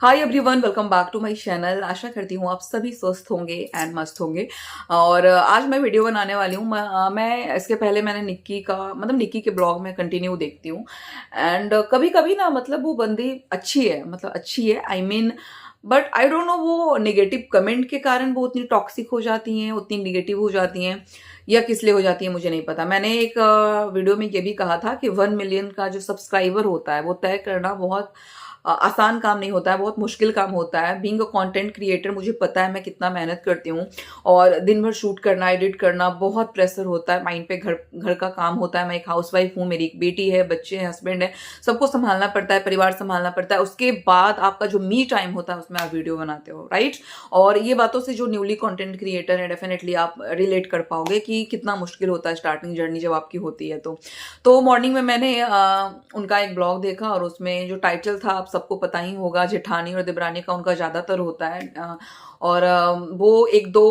Hi everyone, welcome back to my channel. आशा करती हूँ आप सभी स्वस्थ होंगे एंड मस्त होंगे। और आज मैं वीडियो बनाने वाली हूँ। मैं इसके पहले मैंने निक्की का निक्की के ब्लॉग में कंटिन्यू देखती हूँ। एंड कभी कभी ना वो बंदी अच्छी है, अच्छी है I mean. But I don't know वो नेगेटिव कमेंट के कारण वो उतनी टॉक्सिक हो जाती हैं, उतनी निगेटिव हो जाती हैं, या किस लिए हो जाती है मुझे नहीं पता। मैंने एक वीडियो में ये भी कहा था कि 1 मिलियन का जो सब्सक्राइबर होता है वो तय करना बहुत आसान काम नहीं होता है, बहुत मुश्किल काम होता है। बीइंग अ कंटेंट क्रिएटर मुझे पता है मैं कितना मेहनत करती हूँ। और दिन भर शूट करना, एडिट करना, बहुत प्रेशर होता है माइंड पे। घर घर का काम होता है। मैं एक हाउसवाइफ हूँ, मेरी एक बेटी है, बच्चे हैं, हस्बैंड है, सबको संभालना पड़ता है, परिवार संभालना पड़ता है। उसके बाद आपका जो मी टाइम होता है उसमें आप वीडियो बनाते हो, राइट। और ये बातों से जो न्यूली कंटेंट क्रिएटर है डेफिनेटली आप रिलेट कर पाओगे कि कितना मुश्किल होता है स्टार्टिंग जर्नी जब आपकी होती है। तो मॉर्निंग में मैंने उनका एक ब्लॉग देखा और उसमें जो टाइटल था आप सबको पता ही होगा, जेठानी और देवरानी का उनका ज्यादातर होता है। और वो एक दो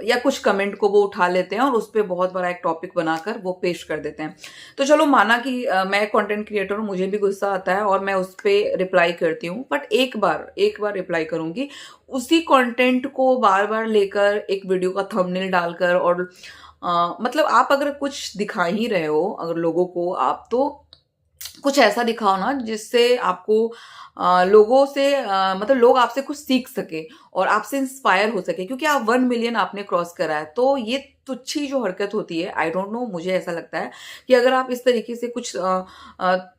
या कुछ कमेंट को वो उठा लेते हैं और उस पर बहुत बड़ा एक टॉपिक बनाकर वो पेश कर देते हैं। तो चलो माना कि मैं कंटेंट क्रिएटर हूँ, मुझे भी गुस्सा आता है और मैं उस पर रिप्लाई करती हूँ। बट एक बार रिप्लाई करूंगी। उसी कंटेंट को बार बार लेकर एक वीडियो का थंबनेल डालकर और आप अगर कुछ दिखा ही रहे हो अगर लोगों को, आप तो कुछ ऐसा दिखाओ ना जिससे आपको लोगों से लोग आपसे कुछ सीख सके और आपसे इंस्पायर हो सके। क्योंकि आप 1 मिलियन आपने क्रॉस करा है तो ये तुच्छी जो हरकत होती है, आई डोंट नो, मुझे ऐसा लगता है कि अगर आप इस तरीके से कुछ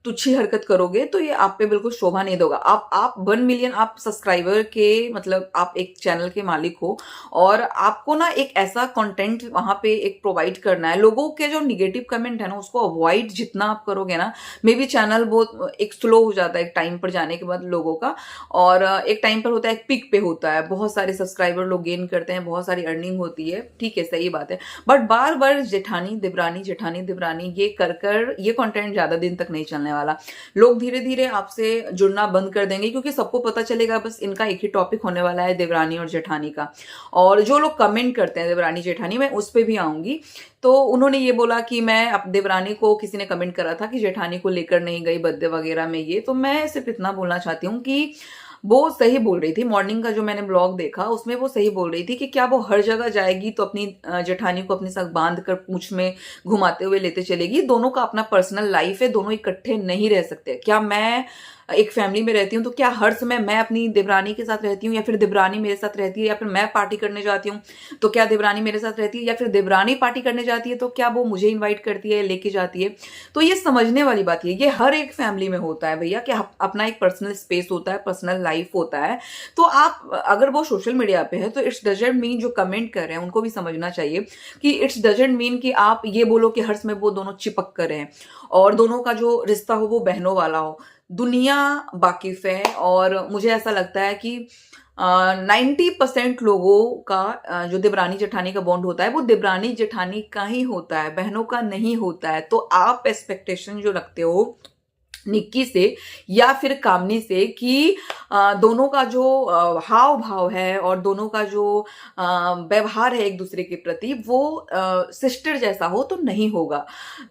तुच्छी हरकत करोगे तो ये आप पे बिल्कुल शोभा नहीं देगा। आप 1 मिलियन आप सब्सक्राइबर के आप एक चैनल के मालिक हो और आपको ना एक ऐसा कंटेंट वहां पे एक प्रोवाइड करना है। लोगों के जो निगेटिव कमेंट है ना उसको अवॉइड जितना आप करोगे ना, मे बी चैनल बहुत एक स्लो हो जाता है एक टाइम पर जाने के बाद लोगों का। और एक टाइम पर होता है, एक पिक पे होता है, बहुत सारे सब्सक्राइबर लोग गेन करते हैं, बहुत सारी अर्निंग होती है, ठीक है, सही बात है। बट बार बार जेठानी देवरानी ये कर कर ये कंटेंट ज्यादा दिन तक नहीं चलने वाला। लोग धीरे धीरे आपसे जुड़ना बंद कर देंगे क्योंकि सबको पता चलेगा बस इनका एक ही टॉपिक होने वाला है, देवरानी और जेठानी का। और जो लोग कमेंट करते हैं देवरानी जेठानी, मैं उस पर भी आऊंगी। तो उन्होंने ये बोला कि मैं अब देवरानी को, किसी ने कमेंट करा था कि जेठानी को लेकर नहीं गई बर्थडे वगैरह में। ये तो मैं सिर्फ इतना बोलना चाहती हूँ कि वो सही बोल रही थी। मॉर्निंग का जो मैंने ब्लॉग देखा उसमें वो सही बोल रही थी कि क्या वो हर जगह जाएगी तो अपनी जेठानी को अपने साथ बांध कर पूंछ में घुमाते हुए लेते चलेगी? दोनों का अपना पर्सनल लाइफ है, दोनों इकट्ठे नहीं रह सकते। क्या मैं एक फैमिली में रहती हूँ तो क्या हर समय मैं अपनी देवरानी के साथ रहती हूँ या फिर देवरानी मेरे साथ रहती है? या फिर मैं पार्टी करने जाती हूँ तो क्या देवरानी मेरे साथ रहती है? या फिर देवरानी पार्टी करने जाती है तो क्या वो मुझे इन्वाइट करती है, लेके जाती है? तो ये समझने वाली बात है, ये हर एक फैमिली में होता है भैया कि अपना एक पर्सनल स्पेस होता है, पर्सनल लाइफ होता है। तो आप अगर वो सोशल मीडिया पे है तो इट्स डजेंट मीन, जो कमेंट कर रहे हैं उनको भी समझना चाहिए कि इट्स डजेंट मीन कि आप ये बोलो कि हर समय वो दोनों चिपक कर रहे हैं और दोनों का जो रिश्ता हो वो बहनों वाला हो। दुनिया वाकिफ है और मुझे ऐसा लगता है कि 90% लोगों का जो देवरानी जेठानी का बॉन्ड होता है वो देवरानी जेठानी का ही होता है, बहनों का नहीं होता है। तो आप एक्सपेक्टेशन जो रखते हो निक्की से या फिर कामनी से कि दोनों का जो हाव भाव है और दोनों का जो व्यवहार है एक दूसरे के प्रति वो सिस्टर जैसा हो, तो नहीं होगा।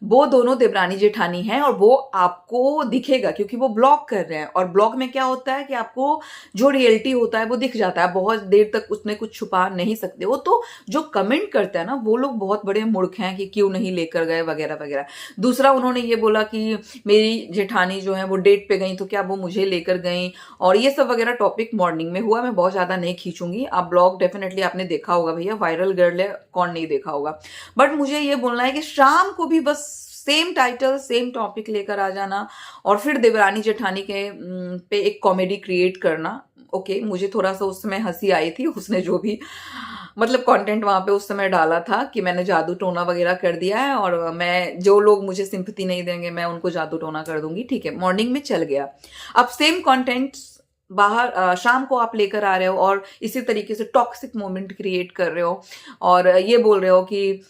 वो दोनों देवरानी जेठानी हैं और वो आपको दिखेगा क्योंकि वो ब्लॉग कर रहे हैं। और ब्लॉग में क्या होता है कि आपको जो रियलिटी होता है वो दिख जाता है, बहुत देर तक उसमें कुछ छुपा नहीं सकते हो। तो जो कमेंट करते हैं ना वो लोग बहुत बड़े मूर्ख हैं कि क्यों नहीं लेकर गए वगैरह वगैरह। दूसरा, उन्होंने ये बोला कि मेरी जेठानी जो है वो डेट पे गई तो क्या वो मुझे लेकर गई, और ये सब वगैरह टॉपिक मॉर्निंग में हुआ। मैं बहुत ज्यादा नहीं खींचूंगी, आप ब्लॉग डेफिनेटली आपने देखा होगा भैया, वायरल गर्ल है, कौन नहीं देखा होगा। बट मुझे ये बोलना है कि शाम को भी बस सेम टाइटल सेम टॉपिक लेकर आ जाना और फिर देवरानी जेठानी के पे एक कॉमेडी क्रिएट करना। ओके, मुझे थोड़ा सा उस समय हंसी आई थी, उसने जो भी कंटेंट वहां पे उस समय डाला था कि मैंने जादू टोना वगैरह कर दिया है और मैं, जो लोग मुझे सिंपैथी नहीं देंगे मैं उनको जादू टोना कर दूंगी, ठीक है, मॉर्निंग में चल गया। अब सेम कंटेंट बाहर शाम को आप लेकर आ रहे हो और इसी तरीके से टॉक्सिक मोमेंट क्रिएट कर रहे हो और ये बोल रहे हो कि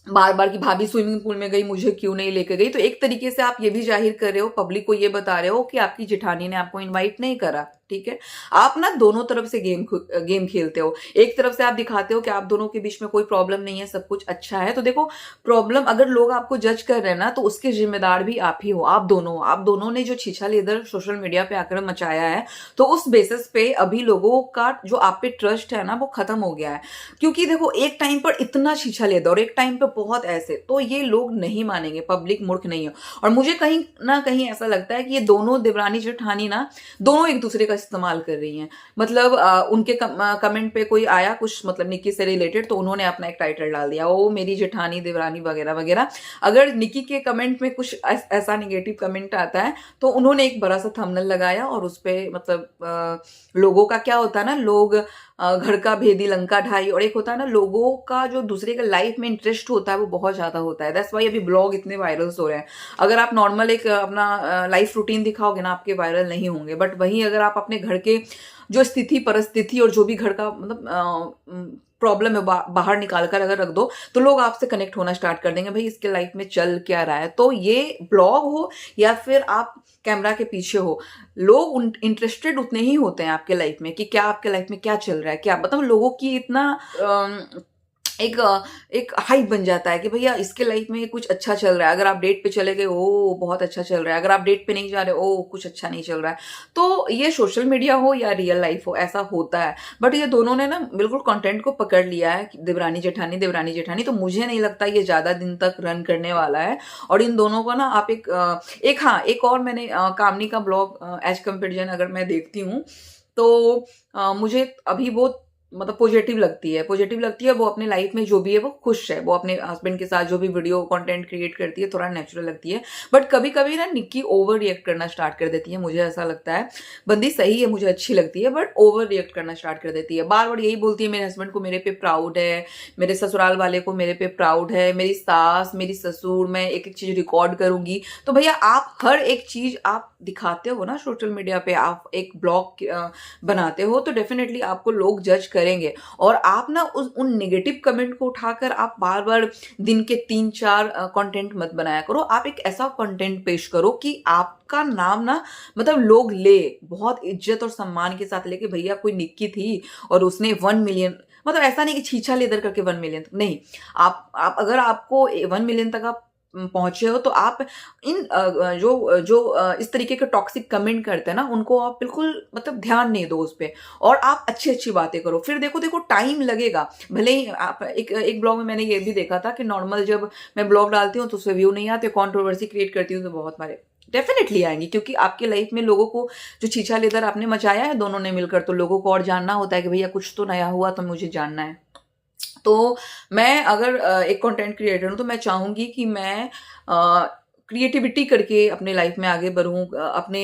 बार बार की भाभी स्विमिंग पूल में गई, मुझे क्यों नहीं लेकर गई। तो एक तरीके से आप ये भी जाहिर कर रहे हो, पब्लिक को ये बता रहे हो कि आपकी जेठानी ने आपको इनवाइट नहीं करा। ठीक है। आप ना दोनों तरफ से गेम खेलते हो। एक तरफ से आप दिखाते हो कि आप दोनों के बीच में कोई प्रॉब्लम नहीं है, सब कुछ अच्छा है। तो देखो, प्रॉब्लम अगर लोग आपको जज कर रहे हैं ना, तो उसके जिम्मेदार भी आप ही हो। आप दोनों ने जो छीछा लेदर सोशल मीडिया पे आकर मचाया है, तो उस बेसिस पे अभी लोगों का जो आप पे ट्रस्ट है ना, वो खत्म हो गया है। क्योंकि देखो, एक टाइम पर इतना छीछा लेदर और एक टाइम पे बहुत ऐसे, तो ये लोग नहीं मानेंगे। पब्लिक मूर्ख नहीं है। और मुझे कहीं ना कहीं ऐसा लगता है कि ये दोनों देवरानी जेठानी ना, दोनों एक दूसरे का इस्तेमाल कर रही हैं। मतलब उनके कमेंट पे कोई आया कुछ, मतलब निक्की से रिलेटेड, तो उन्होंने अपना एक टाइटल डाल दिया, ओ मेरी जेठानी देवरानी वगैरह वगैरह। अगर निक्की के कमेंट में कुछ ऐसा निगेटिव कमेंट आता है, तो उन्होंने एक बड़ा सा थंबनेल लगाया और उस पे मतलब लोगों का क्या होता है ना, लोग घर का भेदी लंका ढाई, और एक होता है ना लोगों का जो दूसरे का लाइफ में इंटरेस्ट होता है, वो बहुत ज्यादा होता है। दैट्स वाई अभी ब्लॉग इतने वायरल हो रहे हैं। अगर आप नॉर्मल एक अपना लाइफ रूटीन दिखाओगे ना, आपके वायरल नहीं होंगे। बट वहीं अगर आप अपने घर के जो स्थिति परिस्थिति और जो भी घर का मतलब प्रॉब्लम है बाहर निकाल कर अगर रख दो, तो लोग आपसे कनेक्ट होना स्टार्ट कर देंगे, भाई इसके लाइफ में चल क्या रहा है। तो ये ब्लॉग हो या फिर आप कैमरा के पीछे हो, लोग इंटरेस्टेड उतने ही होते हैं आपके लाइफ में कि क्या आपके लाइफ में क्या चल रहा है, क्या मतलब लोगों की इतना एक हाइप बन जाता है कि भैया इसके लाइफ में कुछ अच्छा चल रहा है। अगर आप डेट पे चले गए, ओ बहुत अच्छा चल रहा है। अगर आप डेट पे नहीं जा रहे, ओ कुछ अच्छा नहीं चल रहा है। तो ये सोशल मीडिया हो या रियल लाइफ हो, ऐसा होता है। बट ये दोनों ने ना बिल्कुल कंटेंट को पकड़ लिया है, देवरानी जेठानी। तो मुझे नहीं लगता ये ज्यादा दिन तक रन करने वाला है। और इन दोनों को ना आप एक और मैंने कामनी का ब्लॉग एज कंपेरिजन अगर मैं देखती हूँ, तो मुझे अभी बहुत मतलब पॉजिटिव लगती है। वो अपने लाइफ में जो भी है वो खुश है। वो अपने हस्बैंड के साथ जो भी वीडियो कंटेंट क्रिएट करती है, थोड़ा नेचुरल लगती है। बट कभी कभी ना निक्की ओवर रिएक्ट करना स्टार्ट कर देती है। मुझे ऐसा लगता है, बंदी सही है, मुझे अच्छी लगती है, बट ओवर रिएक्ट करना स्टार्ट कर देती है। बार बार यही बोलती है, मेरे हस्बैंड को मेरे पे प्राउड है, मेरे ससुराल वाले को मेरे पे प्राउड है, मेरी सास मेरी ससुर, मैं एक एक चीज रिकॉर्ड करूंगी। तो भैया आप हर एक चीज आप दिखाते हो ना सोशल मीडिया पे, आप एक ब्लॉग बनाते हो, तो डेफिनेटली आपको लोग जज करेंगे। और आप ना उन नेगेटिव कमेंट को उठाकर आप बार बार दिन के 3-4 कंटेंट मत बनाया करो। आप एक ऐसा कंटेंट पेश करो कि आपका नाम ना मतलब लोग ले बहुत इज्जत और सम्मान के साथ लेके, भैया कोई निक्की थी और उसने 1 मिलियन, मतलब ऐसा नहीं कि छीछा लेदर करके 1 मिलियन नहीं। आप अगर आपको 1 मिलियन तक आप पहुंचे हो, तो आप इन जो इस तरीके के टॉक्सिक कमेंट करते हैं ना, उनको आप बिल्कुल मतलब ध्यान नहीं दो उस पे, और आप अच्छी अच्छी बातें करो। फिर देखो टाइम लगेगा। भले ही आप एक ब्लॉग में मैंने ये भी देखा था कि नॉर्मल जब मैं ब्लॉग डालती हूँ तो उससे व्यू नहीं आते, कंट्रोवर्सी क्रिएट करती हूँ तो बहुत सारे डेफिनेटली आएंगे, क्योंकि आपके लाइफ में लोगों को जो छीछा लेदर आपने मचाया है दोनों ने मिलकर, तो लोगों को और जानना होता है कि भैया कुछ तो नया हुआ तो मुझे जानना है। तो मैं अगर एक कंटेंट क्रिएटर हूं, तो मैं चाहूंगी कि मैं क्रिएटिविटी करके अपने लाइफ में आगे बढ़ूं, अपने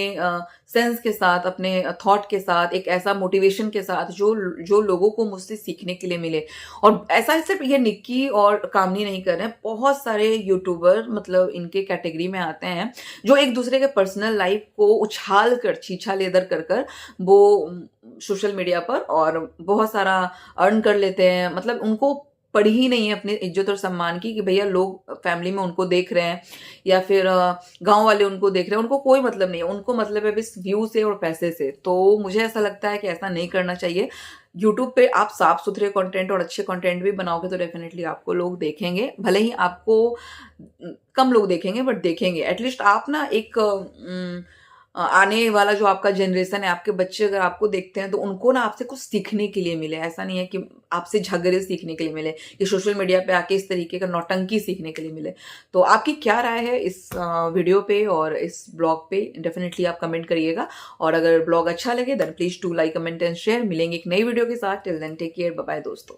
सेंस के साथ, अपने थॉट के साथ, एक ऐसा मोटिवेशन के साथ जो जो लोगों को मुझसे सीखने के लिए मिले। और ऐसा सिर्फ ये निक्की और कामनी नहीं कर रहे हैं, बहुत सारे यूट्यूबर मतलब इनके कैटेगरी में आते हैं जो एक दूसरे के पर्सनल लाइफ को उछाल कर, छीछा लेदर कर कर वो सोशल मीडिया पर और बहुत सारा अर्न कर लेते हैं। मतलब उनको पड़ी ही नहीं है अपनी इज्जत और सम्मान की, कि भैया लोग फैमिली में उनको देख रहे हैं या फिर गांव वाले उनको देख रहे हैं, उनको कोई मतलब नहीं है। उनको मतलब है बस व्यू से और पैसे से। तो मुझे ऐसा लगता है कि ऐसा नहीं करना चाहिए। यूट्यूब पे आप साफ सुथरे कंटेंट और अच्छे कंटेंट भी बनाओगे तो डेफिनेटली आपको लोग देखेंगे। भले ही आपको कम लोग देखेंगे, बट देखेंगे। एटलीस्ट आप ना एक आने वाला जो आपका जनरेशन है, आपके बच्चे अगर आपको देखते हैं तो उनको ना आपसे कुछ सीखने के लिए मिले। ऐसा नहीं है कि आपसे झगड़े सीखने के लिए मिले, कि सोशल मीडिया पे आके इस तरीके का नौटंकी सीखने के लिए मिले। तो आपकी क्या राय है इस वीडियो पे और इस ब्लॉग पे, डेफिनेटली आप कमेंट करिएगा। और अगर ब्लॉग अच्छा लगे then please to like, comment and share. मिलेंगे एक नई वीडियो के साथ। Till then take care, bye bye दोस्तों।